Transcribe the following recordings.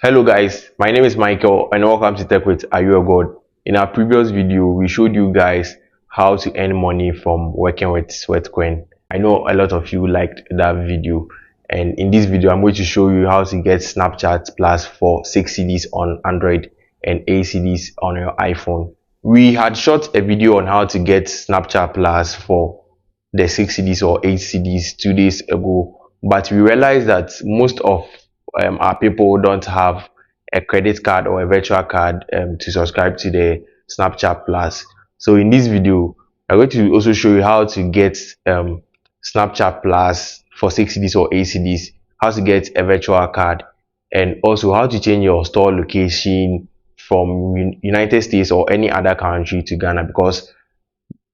Hello guys, my name is Michael and welcome to Tech with Are You a God? In our previous video, we showed you guys how to earn money from working with Sweatcoin. I know a lot of you liked that video, and in this video, I'm going to show you how to get Snapchat Plus for 6 CDs on Android and 8 CDs on your iPhone. We had shot a video on how to get Snapchat Plus for the 6 CDs or 8 CDs 2 days ago, but we realized that most of our people don't have a credit card or a virtual card to subscribe to the Snapchat Plus. So in this video, I'm going to also show you how to get Snapchat Plus for 6 CDs or 8 CDs, how to get a virtual card, and also how to change your store location from United States or any other country to Ghana, because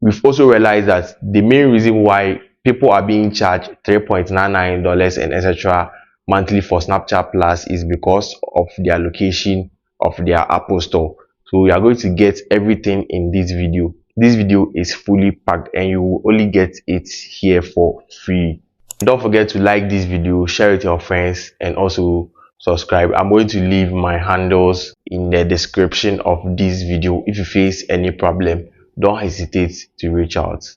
we've also realized that the main reason why people are being charged $3.99 and etc monthly for Snapchat Plus is because of their location of their Apple Store. So we are going to get everything in this video. This video is fully packed and you will only get it here for free. Don't forget to like this video, share it with your friends, and also subscribe. I'm going to leave my handles in the description of this video. If you face any problem, don't hesitate to reach out.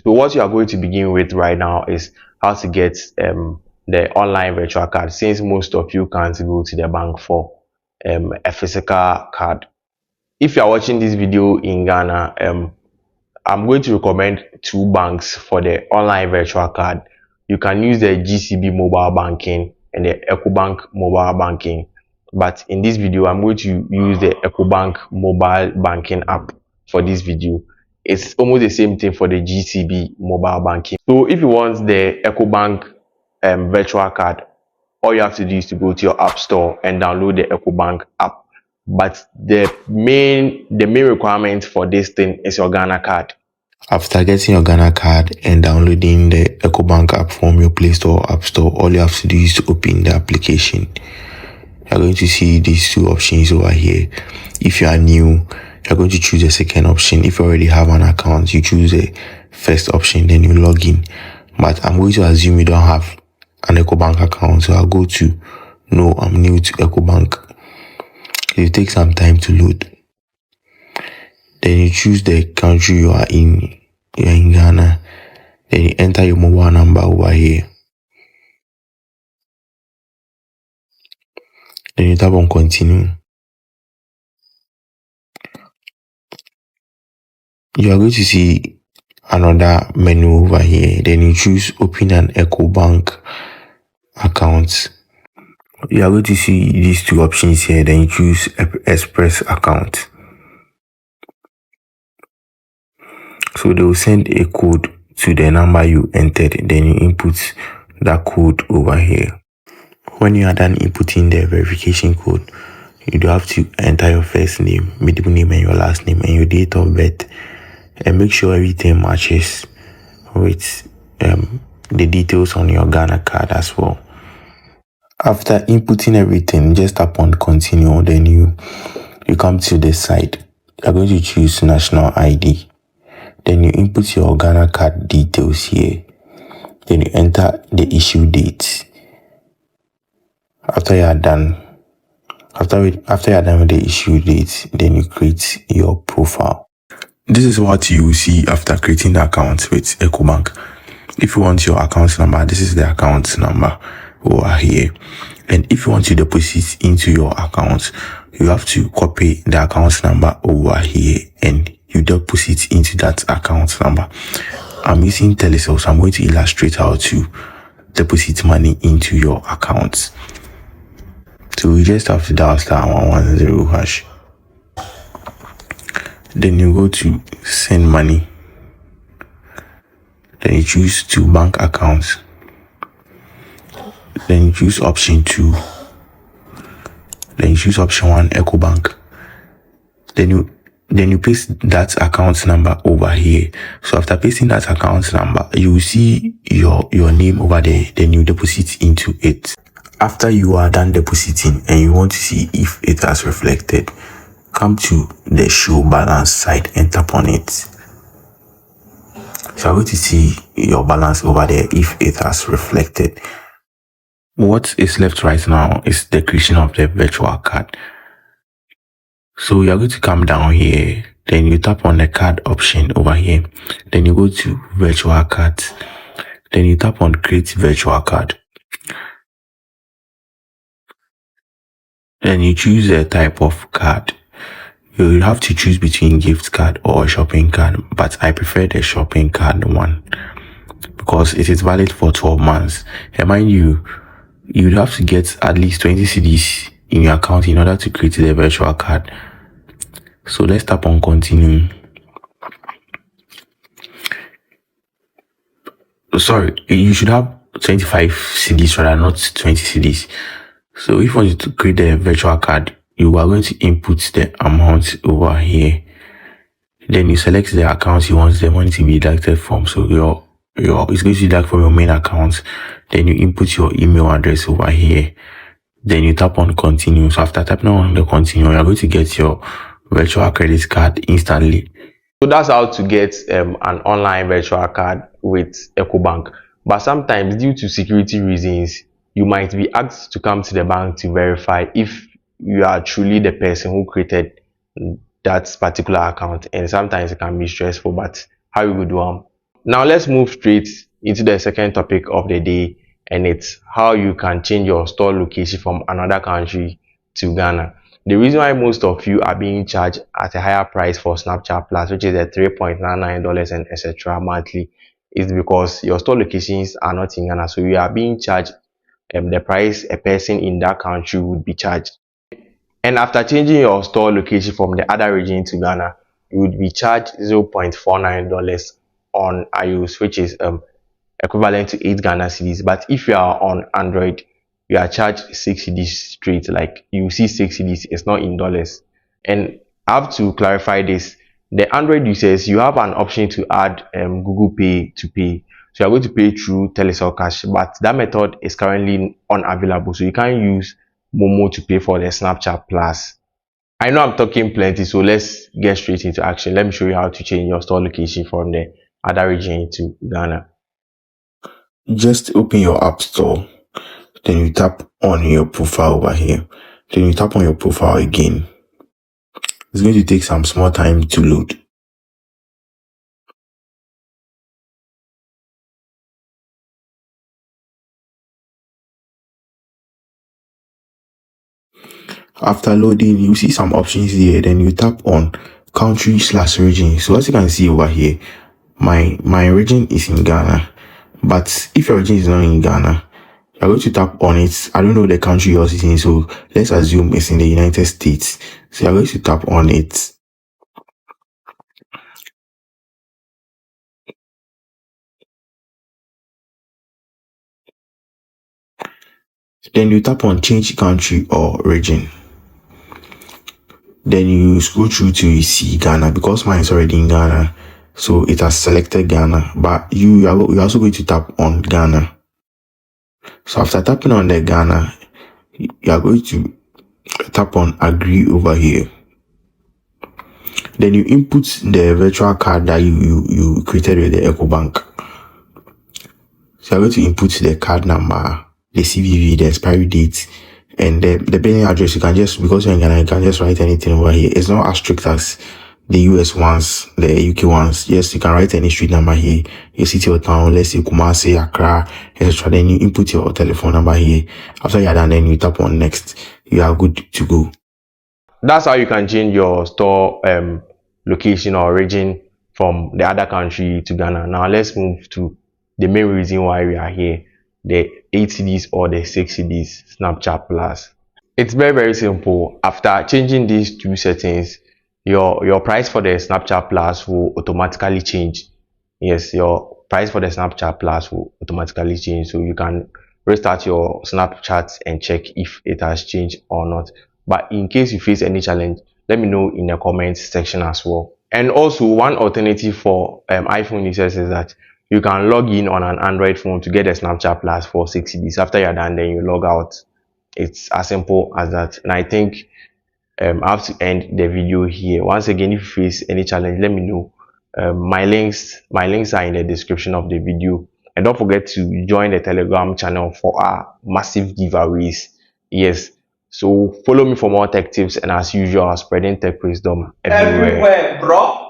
So what you are going to begin with right now is how to get the online virtual card, since most of you can't go to the bank for a physical card. If you are watching this video in Ghana, I'm going to recommend two banks for the online virtual card. You can use the GCB mobile banking and the Ecobank mobile banking, but in this video I'm going to use the Ecobank mobile banking app for this video. It's almost the same thing for the GCB mobile banking. So if you want the Ecobank virtual card, all you have to do is to go to your app store and download the Ecobank app. But the main requirement for this thing is your Ghana card. After getting your Ghana card and downloading the Ecobank app from your Play Store or App Store, all you have to do is to open the application. You're going to see these two options over here. If you are new, you're going to choose the second option. If you already have an account, you choose the first option, then you log in. But I'm going to assume you don't have an Ecobank account, so I'll go to no, I'm new to Ecobank. It will take some time to load. Then you choose the country you are in. You're in Ghana. Then you enter your mobile number over here. Then you tap on continue. You are going to see another menu over here. Then you choose open an Ecobank account. You are going to see these two options here. Then you choose Express account. So they will send a code to the number you entered. Then you input that code over here. When you are done inputting the verification code, you do have to enter your first name, middle name, and your last name, and your date of birth, and make sure everything matches with the details on your Ghana card as well. After inputting everything, just tap on continue. Then you come to the side. You're going to choose national ID. Then you input your Ghana card details here. Then you enter the issue date. After you are done with the issue date, then you create your profile. This is what you will see after creating the account with Ecobank. If you want your account number, this is the account number over here. And if you want to deposit into your account, you have to copy the account number over here and you deposit into that account number. I'm using Telecel, so I'm going to illustrate how to deposit money into your account. So you just have to dial *110#. Then you go to send money. Then you choose to bank accounts. Then you choose option 2. Then you choose option 1, Ecobank. Then you paste that account number over here. So after pasting that account number, you will see your name over there. Then you deposit into it. After you are done depositing and you want to see if it has reflected, come to the show balance side and tap on it. So you're going to see your balance over there if it has reflected. What is left right now is the creation of the virtual card. So you're going to come down here, then you tap on the card option over here, then you go to virtual cards, then you tap on create virtual card, then you choose the type of card. You will have to choose between gift card or shopping card, but I prefer the shopping card one because it is valid for 12 months. And mind you, you would have to get at least 20 CDs in your account in order to create the virtual card. So let's tap on continue. Sorry, you should have 25 CDs rather, not 20 CDs. So if you want to create the virtual card, you are going to input the amount over here. Then you select the account you want the money to be deducted from. So your it's going to deduct from your main account. Then you input your email address over here. Then you tap on continue. So after tapping on the continue, you're going to get your virtual credit card instantly. So that's how to get an online virtual card with Ecobank. But sometimes, due to security reasons, you might be asked to come to the bank to verify if you are truly the person who created that particular account. And sometimes it can be stressful, but how you would do them. Now let's move straight into the second topic of the day, and it's how you can change your store location from another country to Ghana. The reason why most of you are being charged at a higher price for Snapchat Plus, which is at $3.99 and etc. monthly, is because your store locations are not in Ghana. So you are being charged the price a person in that country would be charged. And after changing your store location from the other region to Ghana, you would be charged $0.49 on iOS, which is equivalent to 8 Ghana cedis. But if you are on Android, you are charged 6 cedis straight. Like you see 6 cedis, it's not in dollars. And I have to clarify this. The Android users, you have an option to add Google Pay to pay. So you're going to pay through Telecel Cash, but that method is currently unavailable. So you can't use Momo to pay for the Snapchat Plus. I know I'm talking plenty, so let's get straight into action. Let me show you how to change your store location from the other region to Ghana. Just open your app store, then you tap on your profile over here, then you tap on your profile again. It's going to take some small time to load. After loading, you see some options here, then you tap on country/region. So as you can see over here, my region is in Ghana, but if your region is not in Ghana, you're going to tap on it. I don't know the country yours is in, so let's assume it's in the United States. So you're going to tap on it. Then you tap on change country or region. Then you scroll through to see Ghana. Because mine is already in Ghana, so it has selected Ghana, but you're also going to tap on Ghana. So after tapping on the Ghana, you are going to tap on agree over here. Then you input the virtual card that you created with the Ecobank. So you're going to input the card number, the CVV, the expiry date, and the billing address. You can just, because you're in Ghana, you can just write anything over here. It's not as strict as the US ones, the UK ones. Yes, you can write any street number here, your city or town, let's say Kumasi, Accra, etc. Then you input your telephone number here. After you're done, then you tap on next. You are good to go. That's how you can change your store location or region from the other country to Ghana. Now let's move to the main reason why we are here, the 8 CDs or the 6 CDs Snapchat Plus. It's very simple. After changing these two settings, your price for the Snapchat Plus will automatically change. Yes, your price for the Snapchat Plus will automatically change. So you can restart your Snapchat and check if it has changed or not. But in case you face any challenge, let me know in the comments section as well. And also, one alternative for iPhone users is that you can log in on an Android phone to get a Snapchat Plus for 6 CDs. After you're done, then you log out. It's as simple as that. And I think I have to end the video here. Once again, if you face any challenge, let me know. My links are in the description of the video, and don't forget to join the Telegram channel for our massive giveaways. Yes, so follow me for more tech tips, and as usual, spreading tech wisdom everywhere. Bro.